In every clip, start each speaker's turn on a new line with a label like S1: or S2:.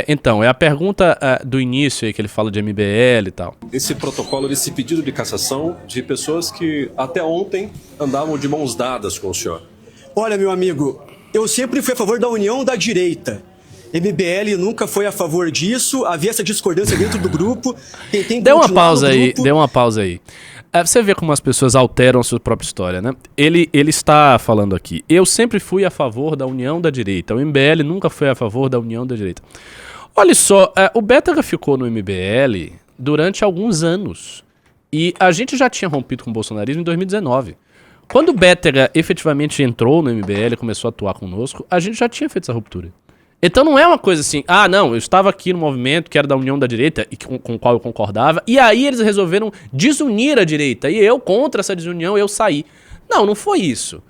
S1: Então, é a pergunta do início aí que ele fala de MBL e tal.
S2: Esse protocolo, esse pedido de cassação de pessoas que até ontem andavam de mãos dadas com o senhor.
S3: Olha, meu amigo, eu sempre fui a favor da união da direita. MBL nunca foi a favor disso, havia essa discordância dentro do grupo.
S1: Deu uma pausa aí. Você vê como as pessoas alteram a sua própria história, né? Ele está falando aqui, eu sempre fui a favor da união da direita, o MBL nunca foi a favor da união da direita. Olha só, o Bétega ficou no MBL durante alguns anos, e a gente já tinha rompido com o bolsonarismo em 2019. Quando o Bétega efetivamente entrou no MBL e começou a atuar conosco, a gente já tinha feito essa ruptura. Então não é uma coisa assim, não, eu estava aqui no movimento que era da União da Direita e com o qual eu concordava, e aí eles resolveram desunir a direita, e eu, contra essa desunião, eu saí. Não foi isso.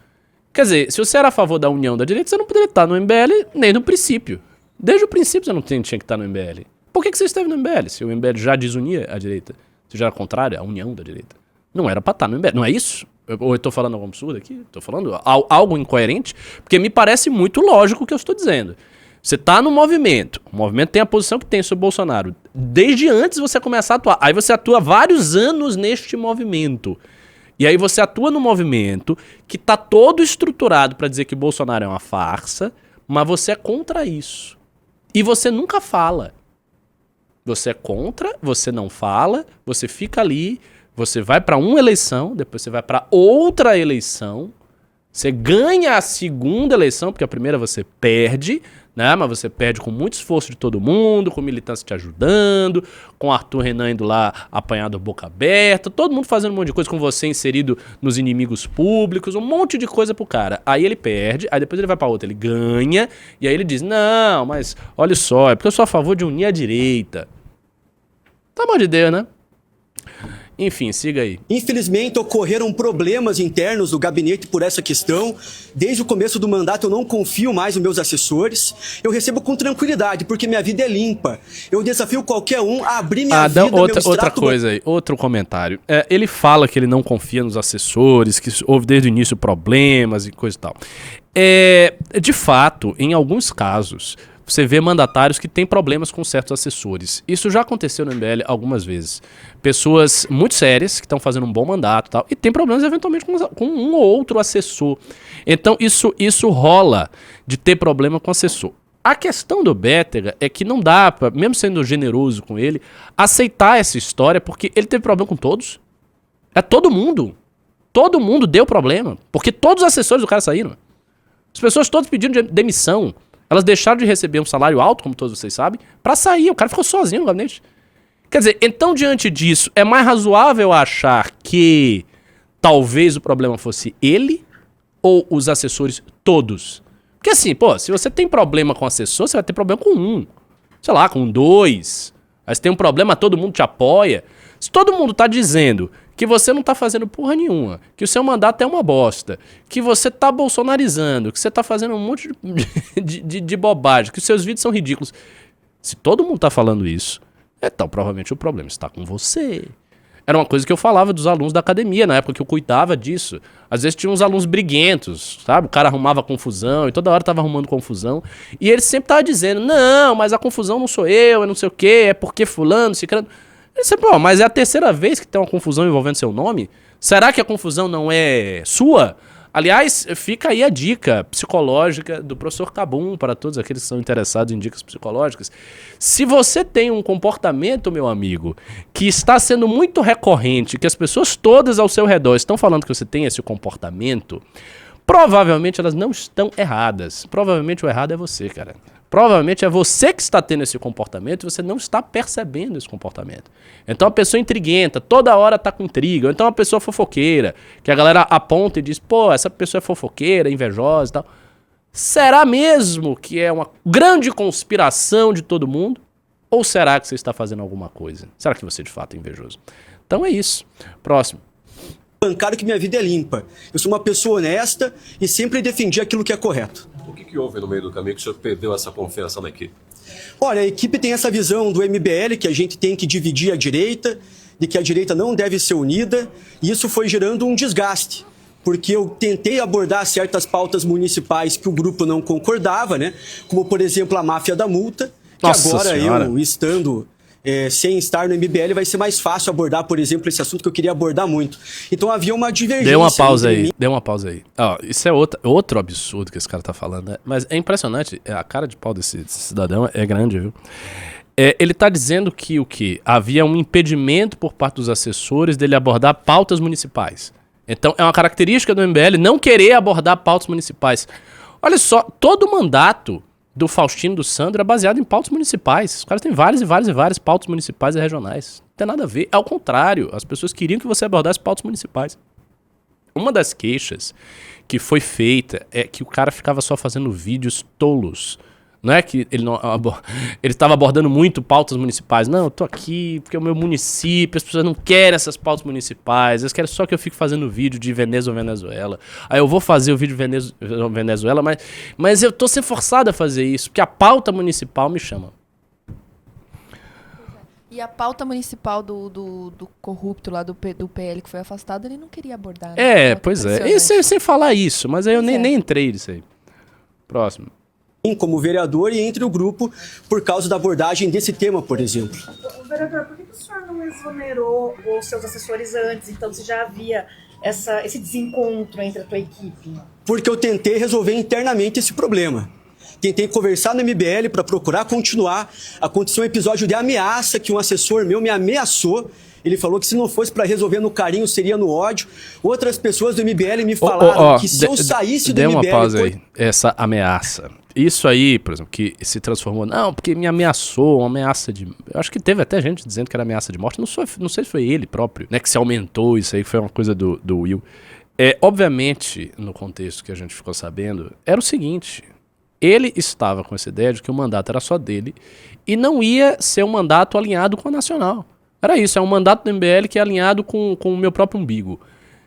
S1: Quer dizer, se você era a favor da União da Direita, você não poderia estar no MBL nem no princípio. Desde o princípio você não tinha que estar no MBL. Por que você esteve no MBL, se o MBL já desunia a direita? Se já era contrário à União da Direita? Não era pra estar no MBL, não é isso? Ou eu tô falando algo absurdo aqui? Tô falando algo incoerente? Porque me parece muito lógico o que eu estou dizendo. Você tá no movimento, o movimento tem a posição que tem sobre o Bolsonaro. Desde antes você começar a atuar. Aí você atua vários anos neste movimento. E aí você atua no movimento que tá todo estruturado para dizer que o Bolsonaro é uma farsa, mas você é contra isso. E você nunca fala. Você é contra, você não fala, você fica ali, você vai para uma eleição, depois você vai para outra eleição, você ganha a segunda eleição, porque a primeira você perde, né? Mas você perde com muito esforço de todo mundo, com militância te ajudando, com Arthur Renan indo lá apanhado boca aberta, todo mundo fazendo um monte de coisa, com você inserido nos inimigos públicos, um monte de coisa pro cara. Aí ele perde, aí depois ele vai pra outra, ele ganha, e aí ele diz, não, mas olha só, é porque eu sou a favor de unir a direita. Tá bom de Deus, né? Enfim, siga aí.
S3: Infelizmente, ocorreram problemas internos do gabinete por essa questão. Desde o começo do mandato, eu não confio mais nos meus assessores. Eu recebo com tranquilidade, porque minha vida é limpa. Eu desafio qualquer um a abrir minha vida,
S1: outra coisa aí, outro comentário. Ele fala que ele não confia nos assessores, que houve desde o início problemas e coisa e tal. De fato, em alguns casos, você vê mandatários que têm problemas com certos assessores. Isso já aconteceu no MBL algumas vezes. Pessoas muito sérias, que estão fazendo um bom mandato e tal, e tem problemas eventualmente com um ou outro assessor. Então isso rola de ter problema com assessor. A questão do Bétega é que não dá pra, mesmo sendo generoso com ele, aceitar essa história, porque ele teve problema com todos. É todo mundo. Todo mundo deu problema, porque todos os assessores do cara saíram. As pessoas todas pediram demissão. Elas deixaram de receber um salário alto, como todos vocês sabem, pra sair. O cara ficou sozinho no gabinete. Quer dizer, então diante disso, é mais razoável achar que talvez o problema fosse ele ou os assessores todos? Porque assim, se você tem problema com assessor, você vai ter problema com um. Sei lá, com dois. Aí você tem um problema, todo mundo te apoia. Se todo mundo tá dizendo que você não tá fazendo porra nenhuma, que o seu mandato é uma bosta, que você tá bolsonarizando, que você tá fazendo um monte de bobagem, que os seus vídeos são ridículos. Se todo mundo tá falando isso, então provavelmente o problema está com você. Era uma coisa que eu falava dos alunos da academia, na época que eu cuidava disso. Às vezes tinha uns alunos briguentos, sabe? O cara arrumava confusão e toda hora tava arrumando confusão. E ele sempre tava dizendo, não, mas a confusão não sou eu, é não sei o quê, é porque fulano, ciclano... Mas é a terceira vez que tem uma confusão envolvendo seu nome? Será que a confusão não é sua? Aliás, fica aí a dica psicológica do professor Kabum para todos aqueles que são interessados em dicas psicológicas. Se você tem um comportamento, meu amigo, que está sendo muito recorrente, que as pessoas todas ao seu redor estão falando que você tem esse comportamento, provavelmente elas não estão erradas. Provavelmente o errado é você, cara. Provavelmente é você que está tendo esse comportamento e você não está percebendo esse comportamento. Então a pessoa intriguenta, toda hora tá com intriga. Ou então a pessoa fofoqueira, que a galera aponta e diz, essa pessoa é fofoqueira, invejosa e tal. Será mesmo que é uma grande conspiração de todo mundo? Ou será que você está fazendo alguma coisa? Será que você de fato é invejoso? Então é isso. Próximo.
S3: Claro que minha vida é limpa. Eu sou uma pessoa honesta e sempre defendi aquilo que é correto.
S2: O que houve no meio do caminho que o senhor perdeu essa confiança na equipe?
S3: Olha, a equipe tem essa visão do MBL, que a gente tem que dividir a direita, de que a direita não deve ser unida, e isso foi gerando um desgaste. Porque eu tentei abordar certas pautas municipais que o grupo não concordava, né? Como, por exemplo, a máfia da multa. que
S1: Nossa
S3: agora
S1: Senhora.
S3: eu, estando sem estar no MBL, vai ser mais fácil abordar, por exemplo, esse assunto que eu queria abordar muito. Então havia uma divergência.
S1: Dê uma pausa
S3: entre
S1: aí,
S3: mim.
S1: dê uma pausa aí. Ó, isso é outro absurdo que esse cara tá falando, né? Mas é impressionante, a cara de pau desse cidadão é grande, viu? Ele tá dizendo que o quê? Havia um impedimento por parte dos assessores dele abordar pautas municipais. Então é uma característica do MBL não querer abordar pautas municipais. Olha só, todo o mandato do Faustino do Sandro é baseado em pautas municipais. Os caras têm várias pautas municipais e regionais. Não tem nada a ver. Ao contrário, as pessoas queriam que você abordasse pautas municipais. Uma das queixas que foi feita é que o cara ficava só fazendo vídeos tolos. Não é que ele estava abordando muito pautas municipais. Não, eu tô aqui porque é o meu município, as pessoas não querem essas pautas municipais, eles querem só que eu fique fazendo vídeo de Venezuela. Aí eu vou fazer o vídeo de Venezuela, mas eu tô sendo forçado a fazer isso, porque a pauta municipal me chama.
S4: E a pauta municipal do corrupto lá do PL que foi afastado, ele não queria abordar. Né?
S1: Pois é. E sem falar isso, mas aí eu nem entrei nisso aí. Próximo.
S3: Como vereador e entre o grupo por causa da abordagem desse tema, por exemplo.
S5: Vereador, por que o senhor não exonerou os seus assessores antes? Então, se já havia esse desencontro entre a tua equipe?
S3: Porque eu tentei resolver internamente esse problema. Tentei conversar no MBL para procurar continuar. Aconteceu um episódio de ameaça que um assessor meu me ameaçou. Ele falou que se não fosse para resolver no carinho, seria no ódio. Outras pessoas do MBL me falaram que se eu saísse do MBL...
S1: Dê uma pausa aí, essa ameaça. Isso aí, por exemplo, que se transformou... Não, porque me ameaçou, uma ameaça de... Eu acho que teve até gente dizendo que era ameaça de morte. Não sei se foi ele próprio, né? Que se aumentou isso aí, que foi uma coisa do Will. Obviamente, no contexto que a gente ficou sabendo, era o seguinte... Ele estava com essa ideia de que o mandato era só dele e não ia ser um mandato alinhado com a Nacional. Era isso, é um mandato do MBL que é alinhado com o meu próprio umbigo.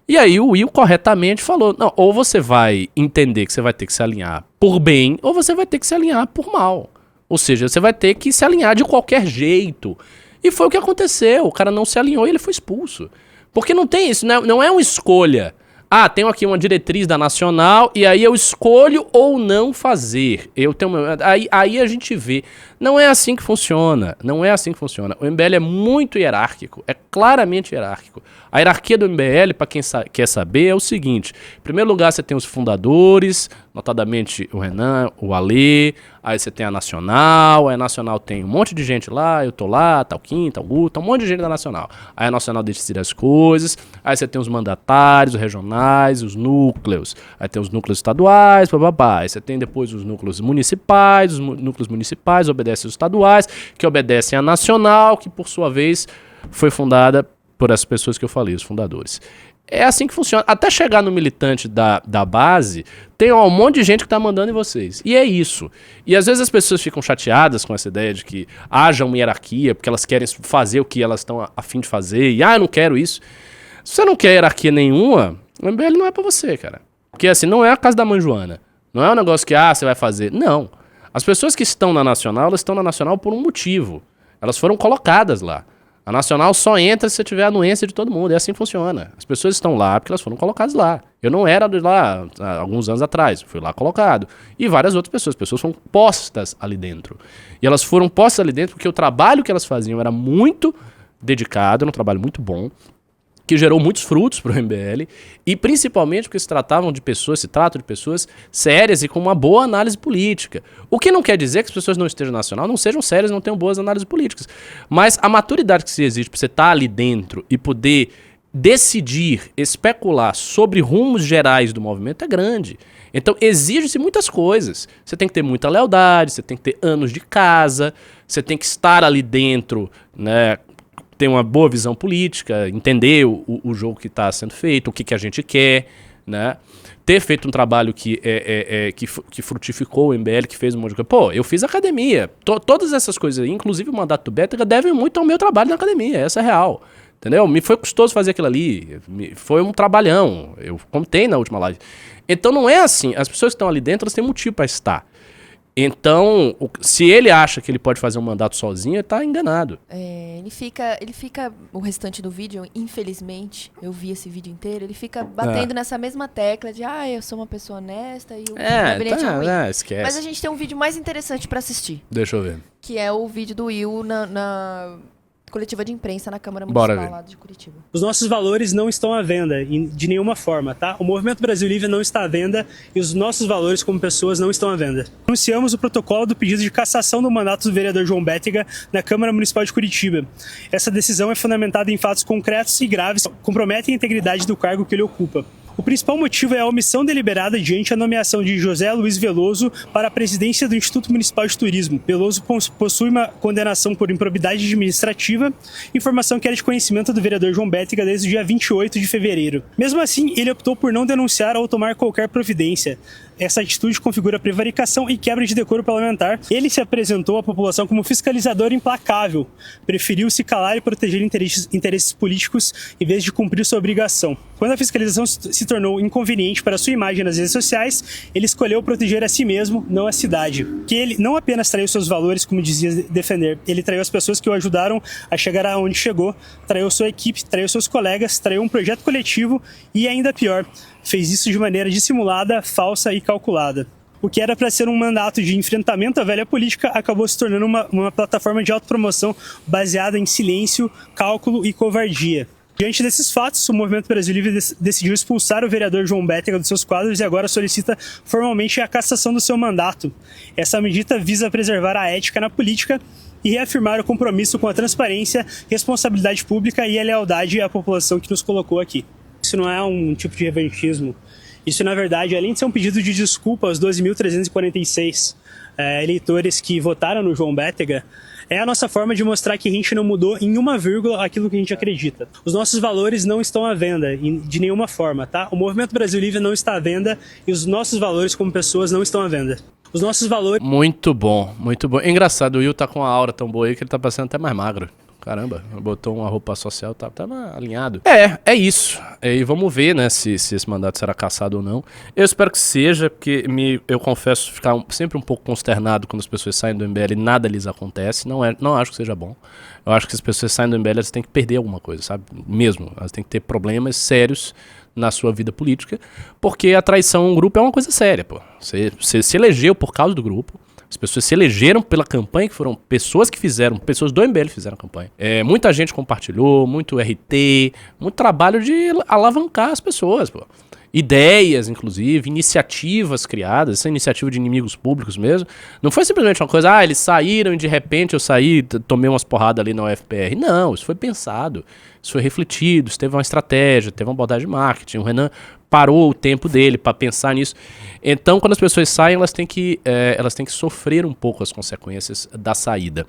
S1: E aí o Will corretamente falou, não, ou você vai entender que você vai ter que se alinhar por bem, ou você vai ter que se alinhar por mal. Ou seja, você vai ter que se alinhar de qualquer jeito. E foi o que aconteceu, o cara não se alinhou e ele foi expulso. Porque não tem isso, não é uma escolha. Ah, tenho aqui uma diretriz da Nacional e aí eu escolho ou não fazer. Aí a gente vê. Não é assim que funciona. Não é assim que funciona. O MBL é muito hierárquico. É claramente hierárquico. A hierarquia do MBL, para quem quer saber, é o seguinte. Em primeiro lugar, você tem os fundadores, notadamente o Renan, o Alê. Aí você tem a Nacional. Aí a Nacional tem um monte de gente lá. Eu tô lá, tá o Kim, tá o Guto, um monte de gente da Nacional. Aí a Nacional decide as coisas. Aí você tem os mandatários, os regionais, os núcleos. Aí tem os núcleos estaduais, bababá. Aí você tem depois os núcleos municipais. Os núcleos municipais obedecem aos estaduais, que obedecem à Nacional, que por sua vez foi fundada por essas pessoas que eu falei, os fundadores. É assim que funciona. Até chegar no militante da base, tem um monte de gente que tá mandando em vocês. E é isso. E às vezes as pessoas ficam chateadas com essa ideia de que haja uma hierarquia, porque elas querem fazer o que elas estão a fim de fazer. E, eu não quero isso. Se você não quer hierarquia nenhuma, o MBL não é pra você, cara. Porque assim, não é a casa da mãe Joana. Não é um negócio que, você vai fazer. Não. As pessoas que estão na Nacional, elas estão na Nacional por um motivo. Elas foram colocadas lá. A Nacional só entra se você tiver a anuência de todo mundo. É assim que funciona. As pessoas estão lá porque elas foram colocadas lá. Eu não era de lá há alguns anos atrás. Fui lá colocado. E várias outras pessoas. Pessoas foram postas ali dentro. E elas foram postas ali dentro porque o trabalho que elas faziam era muito dedicado. Era um trabalho muito bom. Que gerou muitos frutos para o MBL. E principalmente porque se tratam de pessoas sérias e com uma boa análise política. O que não quer dizer que as pessoas não estejam nacional, não sejam sérias, não tenham boas análises políticas. Mas a maturidade que se exige para você estar ali dentro e poder decidir, especular sobre rumos gerais do movimento é grande. Então exige-se muitas coisas. Você tem que ter muita lealdade, você tem que ter anos de casa, você tem que estar ali dentro, né? Ter uma boa visão política, entender o jogo que está sendo feito, o que a gente quer, né? Ter feito um trabalho que frutificou o MBL, que fez um monte de coisa. Pô, eu fiz academia. Todas essas coisas aí, inclusive o mandato do Bétega, devem muito ao meu trabalho na academia. Essa é real. Entendeu? Me foi custoso fazer aquilo ali. Foi um trabalhão. Eu contei na última live. Então não é assim. As pessoas que estão ali dentro, elas têm motivo para estar. Então, se ele acha que ele pode fazer um mandato sozinho, ele tá enganado.
S4: Ele fica, o restante do vídeo, infelizmente, eu vi esse vídeo inteiro, ele fica batendo nessa mesma tecla de, eu sou uma pessoa honesta e o gabinete é ruim.
S1: Esquece.
S4: Mas a gente tem um vídeo mais interessante pra assistir,
S1: Deixa eu ver.
S4: que é o vídeo do Will na coletiva de imprensa na Câmara
S1: Bora
S4: Municipal
S1: ver.
S4: lá de Curitiba.
S6: Os nossos valores não estão à venda, de nenhuma forma, tá? O Movimento Brasil Livre não está à venda e os nossos valores como pessoas não estão à venda. Anunciamos o protocolo do pedido de cassação do mandato do vereador João Bétega na Câmara Municipal de Curitiba. Essa decisão é fundamentada em fatos concretos e graves que comprometem a integridade do cargo que ele ocupa. O principal motivo é a omissão deliberada diante a nomeação de José Luiz Veloso para a presidência do Instituto Municipal de Turismo. Veloso possui uma condenação por improbidade administrativa, informação que era de conhecimento do vereador João Bétega desde o dia 28 de fevereiro. Mesmo assim, ele optou por não denunciar ou tomar qualquer providência. Essa atitude configura prevaricação e quebra de decoro parlamentar. Ele se apresentou à população como fiscalizador implacável. Preferiu se calar e proteger interesses políticos em vez de cumprir sua obrigação. Quando a fiscalização se tornou inconveniente para sua imagem nas redes sociais, ele escolheu proteger a si mesmo, não a cidade. Que ele não apenas traiu seus valores, como dizia defender, ele traiu as pessoas que o ajudaram a chegar aonde chegou, traiu sua equipe, traiu seus colegas, traiu um projeto coletivo e, ainda pior, fez isso de maneira dissimulada, falsa e calculada. O que era para ser um mandato de enfrentamento à velha política acabou se tornando uma plataforma de autopromoção baseada em silêncio, cálculo e covardia. Diante desses fatos, o Movimento Brasil Livre decidiu expulsar o vereador João Bétega dos seus quadros e agora solicita formalmente a cassação do seu mandato. Essa medida visa preservar a ética na política e reafirmar o compromisso com a transparência, responsabilidade pública e a lealdade à população que nos colocou aqui. Isso não é um tipo de revanchismo. Isso, na verdade, além de ser um pedido de desculpa aos 12.346 eleitores que votaram no João Bétega, é a nossa forma de mostrar que a gente não mudou em uma vírgula aquilo que a gente acredita. Os nossos valores não estão à venda, de nenhuma forma, tá? O Movimento Brasil Livre não está à venda e os nossos valores como pessoas não estão à venda. Os nossos valores...
S1: Muito bom, muito bom. É engraçado, o Will tá com uma aura tão boa aí que ele tá parecendo até mais magro. Caramba, botou uma roupa social, tá alinhado. É isso. E vamos ver, né, se esse mandato será cassado ou não. Eu espero que seja, porque eu confesso ficar sempre um pouco consternado quando as pessoas saem do MBL e nada lhes acontece. Não acho que seja bom. Eu acho que as pessoas saem do MBL, elas têm que perder alguma coisa, sabe? Mesmo. Elas têm que ter problemas sérios na sua vida política, porque a traição a um grupo é uma coisa séria, pô. Você se elegeu por causa do grupo. As pessoas se elegeram pela campanha, que foram pessoas do MBL fizeram a campanha. Muita gente compartilhou, muito RT, muito trabalho de alavancar as pessoas, pô. Ideias, inclusive, iniciativas criadas, essa iniciativa de inimigos públicos mesmo. Não foi simplesmente uma coisa, eles saíram e de repente eu saí, tomei umas porradas ali na UFPR. Não, isso foi pensado, isso foi refletido, isso teve uma estratégia, teve uma abordagem de marketing. O Renan parou o tempo dele para pensar nisso. Então, quando as pessoas saem, elas têm que sofrer um pouco as consequências da saída.